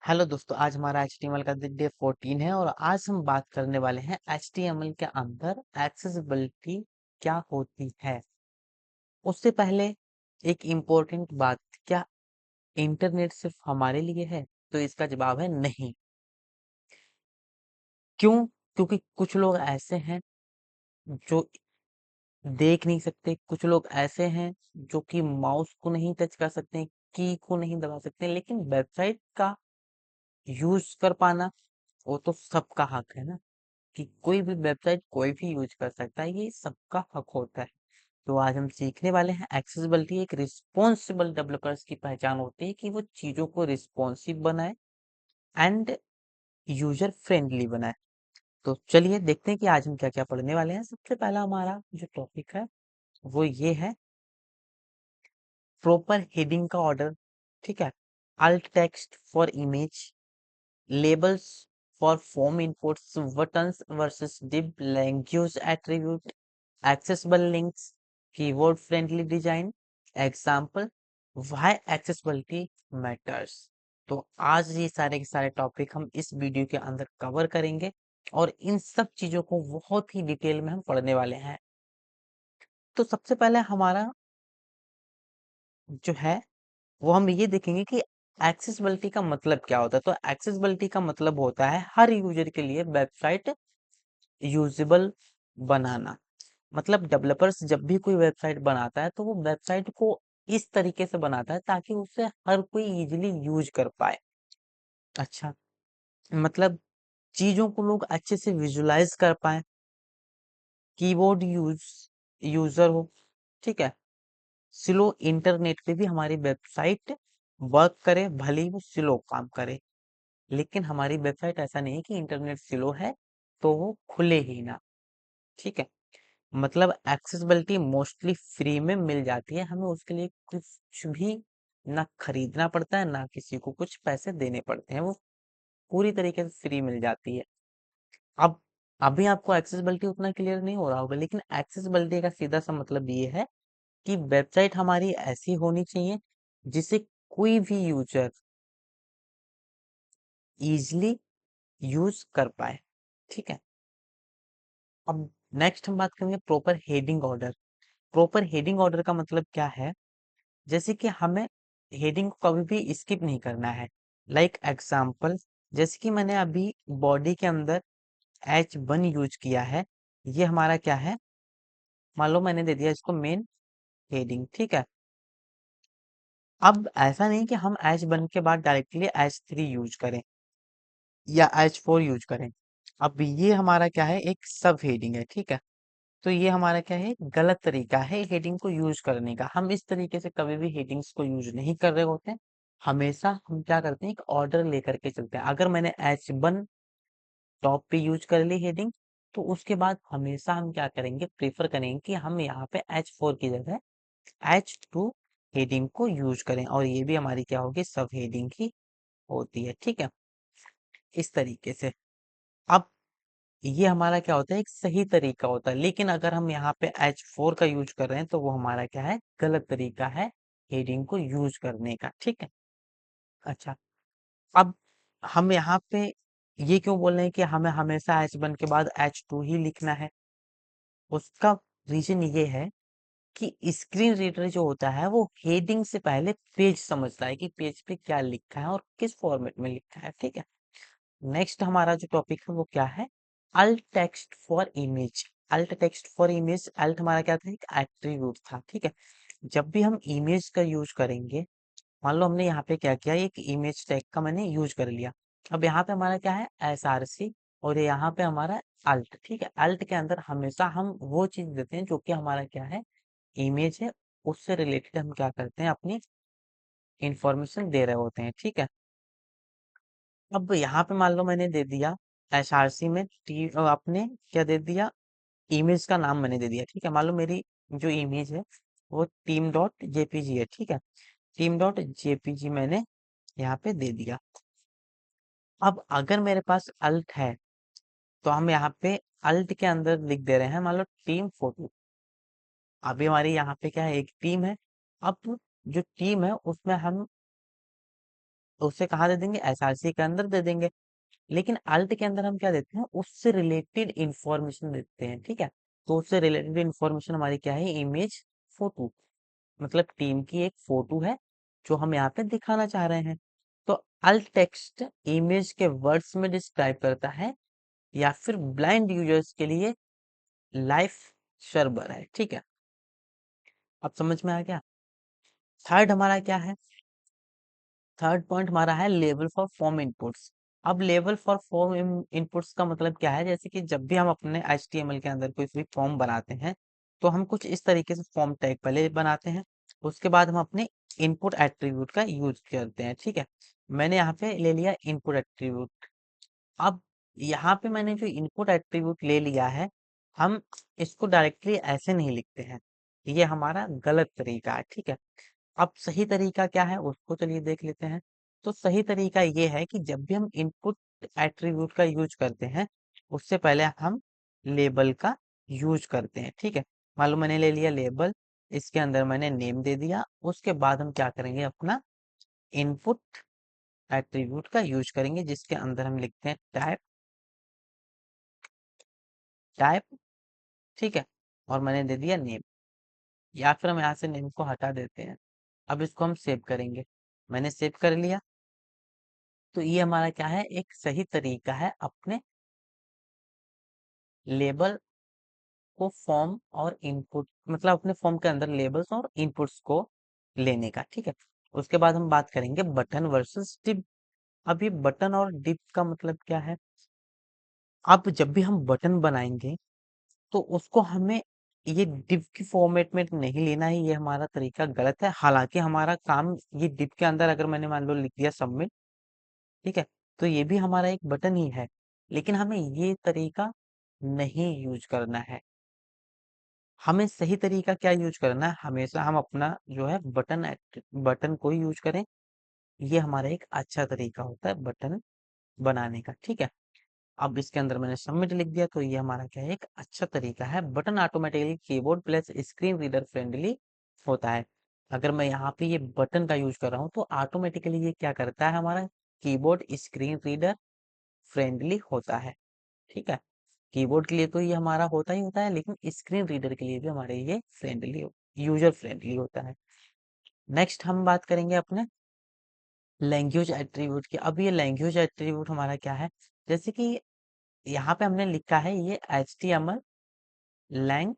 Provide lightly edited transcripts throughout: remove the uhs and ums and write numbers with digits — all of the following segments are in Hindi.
हेलो दोस्तों, आज हमारा HTML का डे 14 है और आज हम बात करने वाले हैं HTML के अंदर एक्सेसिबिलिटी क्या होती है। उससे पहले एक इम्पोर्टेंट बात, क्या इंटरनेट सिर्फ हमारे लिए है? तो इसका जवाब है नहीं। क्यों? क्योंकि कुछ लोग ऐसे हैं जो देख नहीं सकते, कुछ लोग ऐसे हैं जो कि माउस को नहीं टच कर सकते, की को नहीं दबा सकते, लेकिन वेबसाइट का यूज कर पाना वो तो सबका हक है ना, कि कोई भी वेबसाइट कोई भी यूज कर सकता है, ये सबका हक होता है। तो आज हम सीखने वाले हैं एक्सेसिबिलिटी। एक रिस्पॉन्सिबल डेवलपर्स की पहचान होती है कि वो चीजों को रिस्पॉन्सिव बनाए एंड यूजर फ्रेंडली बनाए। तो चलिए देखते हैं कि आज हम क्या क्या पढ़ने वाले हैं। सबसे पहला हमारा जो टॉपिक है वो ये है प्रॉपर हेडिंग का ऑर्डर। ठीक है, alt text for image, labels for form inputs, buttons versus div, language attribute, accessible links, keyword friendly design, example, why accessibility matters। तो आज ये सारे के सारे टॉपिक हम इस वीडियो के अंदर कवर करेंगे और इन सब चीजों को बहुत ही डिटेल में हम पढ़ने वाले हैं। तो सबसे पहले हमारा जो है वो हम ये देखेंगे कि एक्सेसिबिलिटी का मतलब क्या होता है। तो एक्सेसिबिलिटी का मतलब होता है हर यूजर के लिए वेबसाइट यूजेबल बनाना। मतलब डेवलपर्स जब भी कोई वेबसाइट बनाता है तो वो वेबसाइट को इस तरीके से बनाता है ताकि उसे हर कोई इजीली यूज कर पाए। अच्छा, मतलब चीजों को लोग अच्छे से विजुलाइज कर पाए, कीबोर्ड यूजर हो। ठीक है, स्लो इंटरनेट पे भी हमारी वेबसाइट वर्क करे, भले ही वो स्लो काम करे। लेकिन हमारी वेबसाइट ऐसा नहीं है कि इंटरनेट स्लो है तो वो खुले ही ना। ठीक है, मतलब एक्सेसिबिलिटी मोस्टली फ्री में मिल जाती है, हमें उसके लिए कुछ भी ना खरीदना पड़ता है ना किसी को कुछ पैसे देने पड़ते हैं, वो पूरी तरीके से फ्री मिल जाती है। अब अभी आपको एक्सेसिबिलिटी उतना क्लियर नहीं हो रहा होगा, लेकिन एक्सेसिबिलिटी का सीधा सा मतलब ये है कि वेबसाइट हमारी ऐसी होनी चाहिए जिसे कोई भी यूजर इजिली यूज कर पाए। ठीक है, अब नेक्स्ट हम बात करेंगे proper heading order. Proper heading order का मतलब क्या है? जैसे कि हमें हेडिंग को कभी भी स्किप नहीं करना है। लाइक एग्जाम्पल, जैसे कि मैंने अभी बॉडी के अंदर H1 यूज किया है, ये हमारा क्या है, मान लो मैंने दे दिया इसको मेन हेडिंग। ठीक है, अब ऐसा नहीं कि हम H1 के बाद डायरेक्टली H3 यूज करें या H4 यूज करें। अब ये हमारा क्या है, एक सब हेडिंग है। ठीक है, तो ये हमारा क्या है, गलत तरीका है हेडिंग को यूज करने का। हम इस तरीके से कभी भी हेडिंग्स को यूज नहीं कर रहे होते हैं। हमेशा हम क्या करते हैं, एक ऑर्डर लेकर के चलते हैं। अगर मैंने H1 टॉप पे यूज कर ली हेडिंग, तो उसके बाद हमेशा हम क्या करेंगे, प्रेफर करेंगे कि हम यहाँ पे H4 की जगह H2 हेडिंग को यूज करें, और ये भी हमारी क्या होगी, सब हेडिंग ही होती है। ठीक है, इस तरीके से। अब ये हमारा क्या होता है, एक सही तरीका होता है, लेकिन अगर हम यहाँ पे H4 का यूज कर रहे हैं तो वो हमारा क्या है, गलत तरीका है हेडिंग को यूज करने का। ठीक है, अच्छा, अब हम यहाँ पे ये क्यों बोल रहे हैं कि हमें हमेशा H1 के बाद H2 ही लिखना है? उसका रीजन ये है कि स्क्रीन रीडर जो होता है वो हेडिंग से पहले पेज समझता है कि पेज पे क्या लिखा है और किस फॉर्मेट में लिखा है। ठीक है, नेक्स्ट हमारा जो टॉपिक है वो क्या है, alt text for image. Alt text for image, alt हमारा क्या था, एक एट्रीब्यूट था। ठीक है, जब भी हम इमेज का यूज करेंगे, मान लो हमने यहाँ पे क्या किया, एक इमेज टैग का मैंने यूज कर लिया। अब यहाँ पे हमारा क्या है, SRC, और यहाँ पे हमारा अल्ट। ठीक है, अल्ट के अंदर हमेशा हम वो चीज देते हैं जो कि हमारा क्या है, इमेज है, उससे रिलेटेड हम क्या करते हैं, अपनी इंफॉर्मेशन दे रहे होते हैं। ठीक है, अब यहाँ पे मान लो मैंने दे दिया SRC में आपने क्या दे दिया, इमेज का नाम मैंने दे दिया। ठीक है, मान लो मेरी जो इमेज है वो team.jpg है। ठीक है, team.jpg मैंने यहाँ पे दे दिया। अब अगर मेरे पास अल्ट है तो हम यहाँ पे अल्ट के अंदर लिख दे रहे हैं, मान लो टीम फोटो। अभी हमारी यहाँ पे क्या है, एक टीम है। अब जो टीम है उसमें हम उसे कहाँ दे देंगे, एसआरसी के अंदर दे देंगे। लेकिन अल्ट के अंदर हम क्या देते हैं, उससे रिलेटेड इंफॉर्मेशन देते हैं, ठीक है। तो उससे रिलेटेड इंफॉर्मेशन हमारी क्या है, इमेज फोटो, मतलब टीम की एक फोटो है जो हम यहाँ पे दिखाना चाह रहे हैं। तो अल्ट टेक्स्ट इमेज के वर्ड्स में डिस्क्राइब करता है, या फिर ब्लाइंड यूजर्स के लिए लाइफ सर्वर है, ठीक है। अब समझ में आ गया। थर्ड हमारा क्या है, थर्ड पॉइंट हमारा है लेबल फॉर फॉर्म इनपुट्स। अब लेबल फॉर फॉर्म इनपुट्स का मतलब क्या है, जैसे कि जब भी हम अपने HTML के अंदर कोई भी फॉर्म बनाते हैं, तो हम कुछ इस तरीके से फॉर्म टैग पहले बनाते हैं, उसके बाद हम अपने इनपुट एट्रीब्यूट का यूज करते हैं, ठीक है। मैंने यहाँ पे ले लिया इनपुट एट्रीब्यूट। अब यहाँ पे मैंने जो इनपुट एट्रीब्यूट ले लिया है, हम इसको डायरेक्टली ऐसे नहीं लिखते हैं, ये हमारा गलत तरीका है, ठीक है। अब सही तरीका क्या है उसको चलिए देख लेते हैं। तो सही तरीका ये है कि जब भी हम इनपुट एट्रीब्यूट का यूज करते हैं, उससे पहले हम लेबल का यूज करते हैं, ठीक है। मान लो मैंने ले लिया लेबल, इसके अंदर मैंने नेम दे दिया, उसके बाद हम क्या करेंगे, अपना इनपुट एट्रीब्यूट का यूज करेंगे, जिसके अंदर हम लिखते हैं टाइप, टाइप, ठीक है। और मैंने दे दिया नेम, या फिर हम यहाँ से नेम को हटा देते हैं। अब इसको हम सेव करेंगे, मैंने सेव कर लिया। तो ये हमारा क्या है, एक सही तरीका है अपने लेबल को फॉर्म और इनपुट, मतलब अपने फॉर्म के अंदर लेबल्स और इनपुट्स को लेने का, ठीक है। उसके बाद हम बात करेंगे बटन वर्सेस डिव। अब ये बटन और डिव का मतलब क्या है, अब जब भी हम बटन बनाएंगे, तो उसको हमें ये डिव की फॉर्मेट में नहीं लेना है, ये हमारा तरीका गलत है। हालांकि हमारा काम ये डिव के अंदर अगर मैंने मान लो लिख दिया सबमिट, ठीक है, तो ये भी हमारा एक बटन ही है, लेकिन हमें ये तरीका नहीं यूज करना है। हमें सही तरीका क्या यूज करना है, हमेशा हम अपना जो है बटन को ही यूज करें। ये हमारा एक अच्छा तरीका होता है बटन बनाने का, ठीक है। अब इसके अंदर मैंने सबमिट लिख दिया, तो ये हमारा क्या है, एक अच्छा तरीका है। Button automatically keyboard plus screen reader friendly होता है। अगर मैं यहाँ पे ये बटन का यूज कर रहा हूँ, तो ऑटोमेटिकली ये क्या करता है, हमारा कीबोर्ड स्क्रीन रीडर फ्रेंडली होता है, ठीक है। कीबोर्ड के लिए तो ये हमारा होता ही होता है, लेकिन स्क्रीन रीडर के लिए भी हमारे ये फ्रेंडली, यूजर फ्रेंडली होता है। नेक्स्ट हम बात करेंगे अपने लैंग्वेज एट्रीब्यूट की। अब ये लैंग्वेज एट्रीब्यूट हमारा क्या है, जैसे कि यहाँ पे हमने लिखा है ये HTML लैंग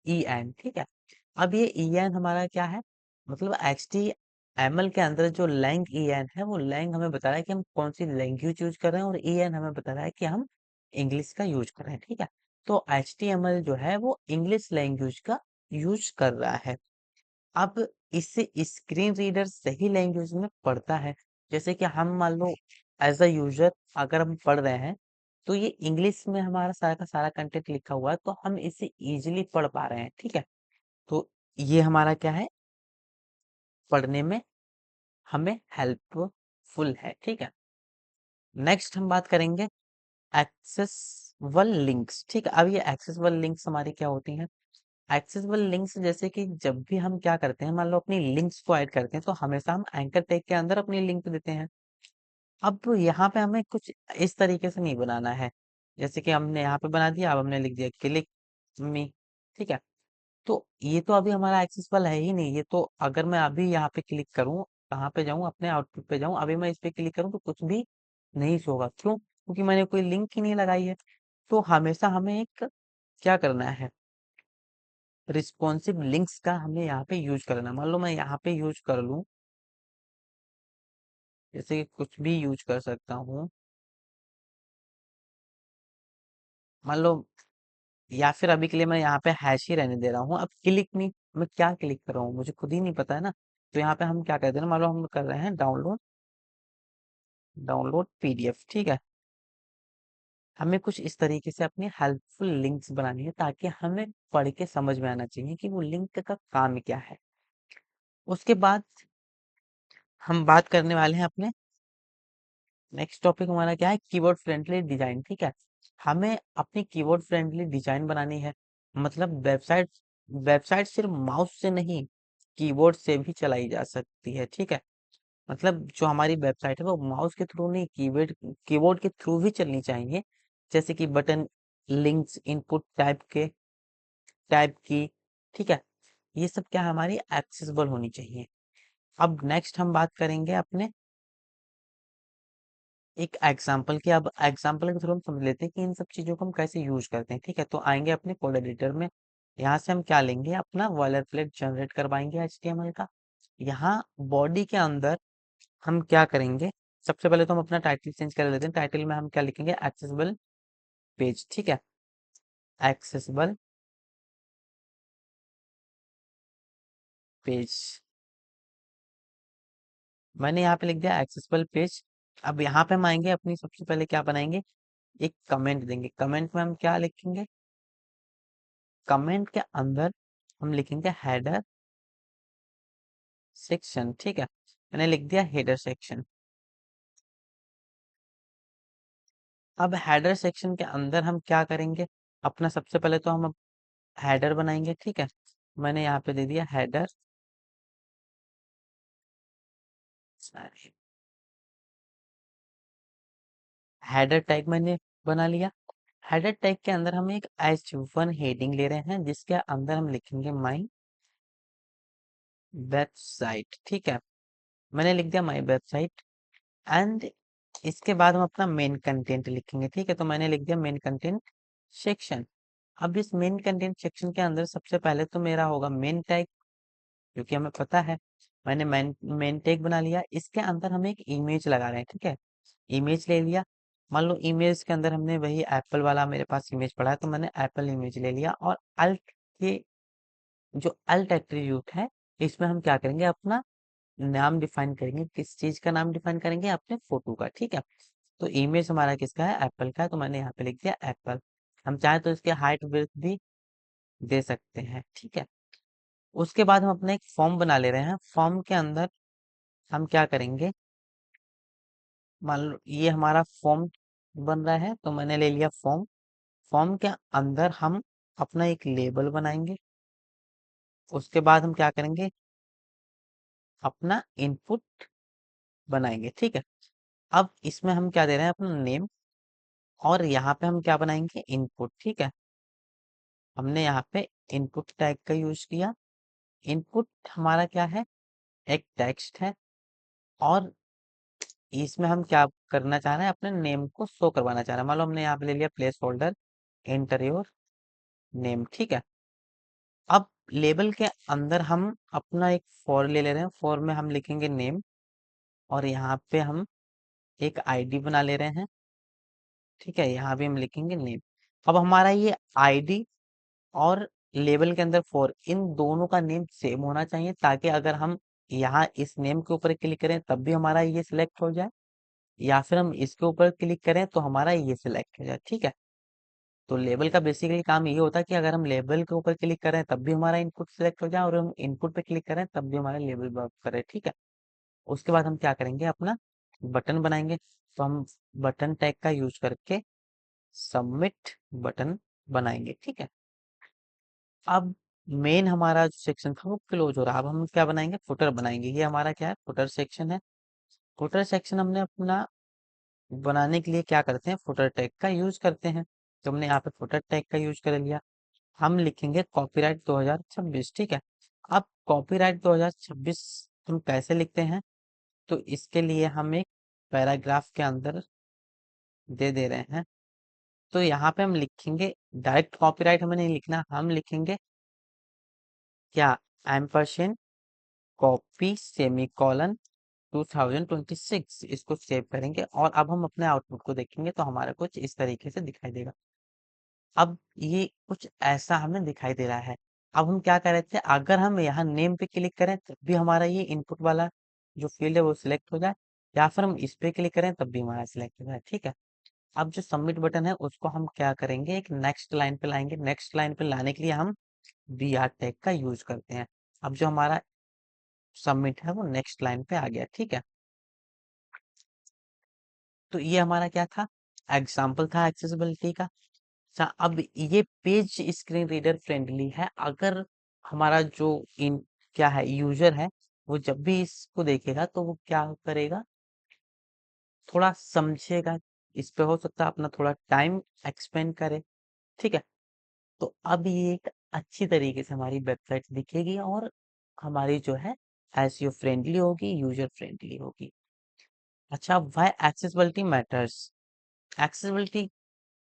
EN, ठीक है। अब ये EN हमारा क्या है, मतलब HTML के अंदर जो लैंग EN है, वो लैंग हमें बता रहा है कि हम कौन सी लैंग्वेज यूज कर रहे हैं, और EN हमें बता रहा है कि हम इंग्लिश का यूज कर रहे हैं, ठीक है। तो HTML जो है वो इंग्लिश लैंग्वेज का यूज कर रहा है। अब इससे स्क्रीन रीडर सही लैंग्वेज में पढ़ता है। जैसे कि हम मान लो एज अ यूजर अगर हम पढ़ रहे हैं, तो ये इंग्लिश में हमारा सारा का सारा कंटेंट लिखा हुआ है, तो हम इसे इजीली पढ़ पा रहे हैं, ठीक है। तो ये हमारा क्या है, पढ़ने में हमें हेल्पफुल है, ठीक है। नेक्स्ट हम बात करेंगे एक्सेसिबल लिंक्स, ठीक है। अब ये एक्सेसिबल लिंक्स हमारी क्या होती हैं, एक्सेसिबल लिंक्स जैसे कि जब भी हम क्या करते हैं, मान लो अपनी लिंक्स को ऐड करते हैं, तो हमेशा हम एंकर टैग के अंदर अपनी लिंक देते हैं। अब यहाँ पे हमें कुछ इस तरीके से नहीं बनाना है, जैसे कि हमने यहाँ पे बना दिया, अब हमने लिख दिया क्लिक मी, ठीक है। तो ये तो अभी हमारा एक्सेसिबल है ही नहीं, ये तो अगर मैं अभी यहाँ पे क्लिक करूँ, कहाँ पे जाऊँ, अपने आउटपुट पे जाऊँ, अभी मैं इस पे क्लिक करूँ तो कुछ भी नहीं शो होगा, क्यों, क्योंकि मैंने कोई लिंक ही नहीं लगाई है। तो हमेशा हमें एक क्या करना है, रिस्पॉन्सिव लिंक्स का हमें यहाँ पे यूज करना है। मान लो मैं यहाँ पे यूज कर लूँ, जैसे कि कुछ भी यूज कर सकता हूँ, मान लो, या फिर अभी के लिए मैं यहाँ पे हैश ही रहने दे रहा हूँ। अब क्लिक नहीं, मैं क्या क्लिक कर रहा हूँ मुझे खुद ही नहीं पता है ना। तो यहाँ पे हम क्या करते हैं ना, मान लो हम कर रहे हैं डाउनलोड, डाउनलोड PDF, ठीक है। हमें कुछ इस तरीके से अपनी हेल्पफुल लिंक्स बनानी है, ताकि हमें पढ़ के समझ में आना चाहिए कि वो लिंक का काम क्या है। उसके बाद हम बात करने वाले हैं अपने नेक्स्ट टॉपिक, हमारा क्या है, कीबोर्ड फ्रेंडली डिजाइन, ठीक है। हमें अपनी कीबोर्ड फ्रेंडली डिजाइन बनानी है, मतलब वेबसाइट, वेबसाइट सिर्फ माउस से नहीं, कीबोर्ड से भी चलाई जा सकती है, ठीक है। मतलब जो हमारी वेबसाइट है वो माउस के थ्रू नहीं, कीबोर्ड कीबोर्ड के थ्रू भी चलनी चाहिए। जैसे कि बटन, लिंक्स, इनपुट टाइप की, ठीक है। ये सब क्या है, हमारी एक्सेसिबल होनी चाहिए। अब नेक्स्ट हम बात करेंगे अपने एक एग्जाम्पल की। अब एग्जाम्पल के थ्रू हम समझ लेते हैं कि इन सब चीजों को हम कैसे यूज करते हैं, ठीक है। तो आएंगे अपने कोड एडिटर में, यहाँ से हम क्या लेंगे, अपना बॉयलर प्लेट जनरेट करवाएंगे HTML का। यहाँ बॉडी के अंदर हम क्या करेंगे, सबसे पहले तो हम अपना टाइटल चेंज कर लेते हैं। टाइटल में हम क्या लिखेंगे, एक्सेसिबल पेज, ठीक है। एक्सेसिबल पेज, मैंने यहाँ पे लिख दिया एक्सेसिबल पेज। अब यहाँ पे हम आएंगे, अपनी सबसे पहले क्या बनाएंगे, एक कमेंट देंगे। कमेंट में हम क्या लिखेंगे, कमेंट के अंदर हम लिखेंगे हेडर सेक्शन, ठीक है। मैंने लिख दिया हेडर सेक्शन। अब हेडर सेक्शन के अंदर हम क्या करेंगे, अपना सबसे पहले तो हम हेडर बनाएंगे, ठीक है। मैंने यहाँ पे दे दिया हेडर, हेडर टैग मैंने बना लिया। हेडर टैग के अंदर हम एक H1 हेडिंग ले रहे हैं, जिसके अंदर हम लिखेंगे माई वेबसाइट, ठीक है। मैंने लिख दिया माई वेबसाइट। एंड इसके बाद हम अपना मेन कंटेंट लिखेंगे, ठीक है। तो मैंने लिख दिया मेन कंटेंट सेक्शन। अब इस मेन कंटेंट सेक्शन के अंदर सबसे पहले तो मेरा होगा मेन टैग, क्योंकि हमें पता है। मैंने मेन टैग बना लिया। इसके अंदर हम एक इमेज लगा रहे हैं, ठीक है। इमेज ले लिया। मान लो इमेज के अंदर हमने वही एप्पल वाला मेरे पास इमेज पड़ा है, तो मैंने एप्पल इमेज ले लिया। और अल्ट के जो अल्ट एट्रीब्यूट है, इसमें हम क्या करेंगे, अपना नाम डिफाइन करेंगे। किस चीज का नाम डिफाइन करेंगे, अपने फोटो का, ठीक है। तो इमेज हमारा किसका है, एप्पल का है, तो मैंने यहाँ पे लिख दिया एप्पल। हम चाहे तो इसके हाइट विड्थ भी दे सकते हैं, ठीक है। उसके बाद हम अपना एक फॉर्म बना ले रहे हैं। फॉर्म के अंदर हम क्या करेंगे, मान लो ये हमारा फॉर्म बन रहा है, तो मैंने ले लिया फॉर्म। फॉर्म के अंदर हम अपना एक लेबल बनाएंगे। उसके बाद हम क्या करेंगे, अपना इनपुट बनाएंगे, ठीक है। अब इसमें हम क्या दे रहे हैं, अपना नेम। और यहाँ पे हम क्या बनाएंगे, इनपुट, ठीक है। हमने यहाँ पे इनपुट टैग का यूज किया। इनपुट हमारा क्या है, एक टेक्स्ट है। और इसमें हम क्या करना चाह रहे हैं, अपने नेम को शो करवाना चाह रहे हैं। मान लो हमने यहाँ पे ले लिया place holder, enter your name, ठीक है। अब लेबल के अंदर हम अपना एक फॉर ले रहे हैं। फॉर में हम लिखेंगे नेम, और यहाँ पे हम एक आईडी बना ले रहे हैं, ठीक है। यहाँ भी हम लिखेंगे नेम। अब हमारा ये आईडी और लेबल के अंदर फॉर, इन दोनों का नेम सेम होना चाहिए, ताकि अगर हम यहाँ इस नेम के ऊपर क्लिक करें तब भी हमारा ये सिलेक्ट हो जाए, या फिर हम इसके ऊपर क्लिक करें तो हमारा ये सिलेक्ट हो जाए, ठीक है। तो लेबल का बेसिकली काम ये होता है कि अगर हम लेबल के ऊपर क्लिक करें तब भी हमारा इनपुट सिलेक्ट हो जाए, और हम इनपुट पे क्लिक करें तब भी हमारा लेबल वर्क करे, ठीक है। उसके बाद हम क्या करेंगे, अपना बटन बनाएंगे। तो हम बटन टैग का यूज करके सबमिट बटन बनाएंगे, ठीक है। अब मेन हमारा जो सेक्शन था वो क्लोज हो रहा है। अब हम क्या बनाएंगे, फुटर बनाएंगे। ये हमारा क्या है, फुटर सेक्शन है। फुटर सेक्शन हमने अपना बनाने के लिए क्या करते हैं, फुटर टैग का यूज करते हैं। तो हमने यहाँ पे फुटर टैग का यूज कर लिया। हम लिखेंगे कॉपीराइट 2026, ठीक है। अब कॉपीराइट 2026 हम कैसे लिखते हैं, तो इसके लिए हम एक पैराग्राफ के अंदर दे रहे हैं। तो यहाँ पे हम लिखेंगे, डायरेक्ट कॉपीराइट हमें नहीं लिखना, हम लिखेंगे क्या, एम्परसेंड कॉपी सेमीकोलन 2026, इसको सेव करेंगे। और अब हम अपने आउटपुट को देखेंगे तो हमारा कुछ इस तरीके से दिखाई देगा। अब ये कुछ ऐसा हमें दिखाई दे रहा है। अब हम क्या कर रहे थे, अगर हम यहाँ नेम पे क्लिक करें तब भी हमारा ये इनपुट वाला जो फील्ड है वो सिलेक्ट हो जाए, या फिर हम इस पे क्लिक करें तब भी हमारा सिलेक्ट हो जाए, ठीक है। अब जो सबमिट बटन है उसको हम क्या करेंगे, एक नेक्स्ट लाइन पे लाएंगे। नेक्स्ट लाइन पे लाने के लिए हम BR टैग का यूज करते हैं। अब जो हमारा सबमिट है वो नेक्स्ट लाइन पे आ गया, ठीक है। तो ये हमारा क्या था, एग्जाम्पल था एक्सेसिबिलिटी का। अच्छा, अब ये पेज स्क्रीन रीडर फ्रेंडली है। अगर हमारा जो इन क्या है यूजर है, वो जब भी इसको देखेगा तो वो क्या करेगा, थोड़ा समझेगा, इस पे हो सकता है अपना थोड़ा टाइम एक्सपेंड करे। ठीक है, तो अब ये एक अच्छी तरीके से हमारी वेबसाइट दिखेगी और हमारी जो है एसईओ फ्रेंडली होगी, यूजर फ्रेंडली होगी। अच्छा, वाई एक्सेसिबिलिटी मैटर्स। एक्सेसिबिलिटी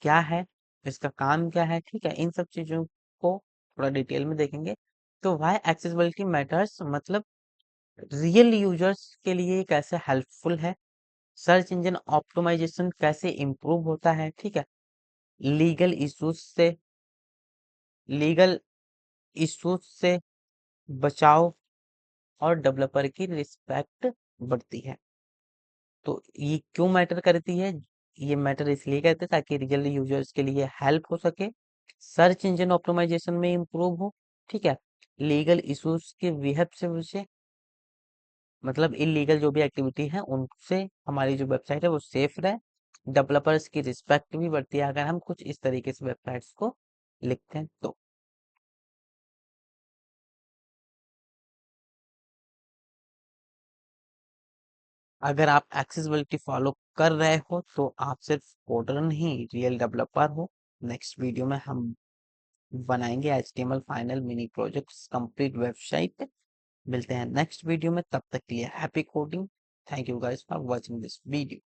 क्या है, इसका काम क्या है, ठीक है, इन सब चीजों को थोड़ा डिटेल में देखेंगे। तो वाई एक्सेसिबिलिटी मैटर्स मतलब रियल यूजर्स के लिए ये कैसे हेल्पफुल है, सर्च इंजन ऑप्टिमाइजेशन कैसे इम्प्रूव होता है, ठीक है, लीगल इश्यूज से लीगल इश्यूज से बचाव और डेवलपर की रिस्पेक्ट बढ़ती है। तो ये क्यों मैटर करती है, ये मैटर इसलिए करते हैं ताकि रियल यूजर्स के लिए हेल्प हो सके, सर्च इंजन ऑप्टिमाइजेशन में इम्प्रूव हो, ठीक है, लीगल इश्यूज के विहेप से बचे, मतलब इलीगल जो भी एक्टिविटी है उनसे हमारी जो वेबसाइट है वो सेफ रहे, डेवलपर्स की रिस्पेक्ट भी बढ़ती है अगर हम कुछ इस तरीके से वेबसाइट्स को लिखते हैं तो। अगर आप एक्सेसिबिलिटी फॉलो कर रहे हो तो आप सिर्फ कोडर नहीं, रियल डेवलपर हो। नेक्स्ट वीडियो में हम बनाएंगे HTML final mini projects complete website. मिलते हैं नेक्स्ट वीडियो में, तब तक के लिए happy coding. Thank you guys for watching this video.